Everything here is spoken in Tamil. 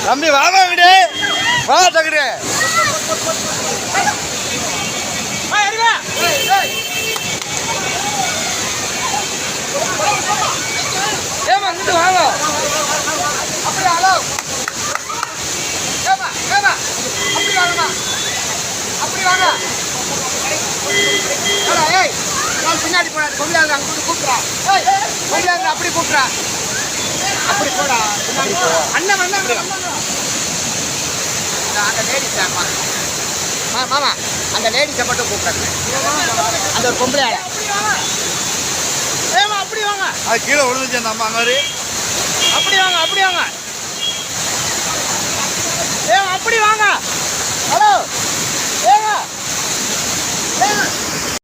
தம்பி வாங்க விடு, வா தகுடு. ஏமா இங்கிட்டு வாங்க. அப்படி ஹலோ ஏமா ஏமா அப்படி வாங்கம்மா, அப்படி வாங்க. ஏய் நான் பின்னாடி போனா கொண்டாங்க அங்கே கூப்பிட்றா. ஏய் கொண்டாங்க அப்படி கூப்பிட்றா, அப்படி போடா பின்னாடி போ. அண்ணன் வந்தாங்க அந்த லேடிஸ். மாமா அந்த லேடிஸை மட்டும் கூப்பிட்றாங்க, அந்த ஒரு பொம்பளை ஆளை. ஏமா அப்படி வாங்க, அது கீழே விழுந்துச்சு அந்த அம்மா மாதிரி. அப்படி வாங்க அப்படி வாங்க. ஏமா அப்படி வாங்க. ஹலோ ஏங்க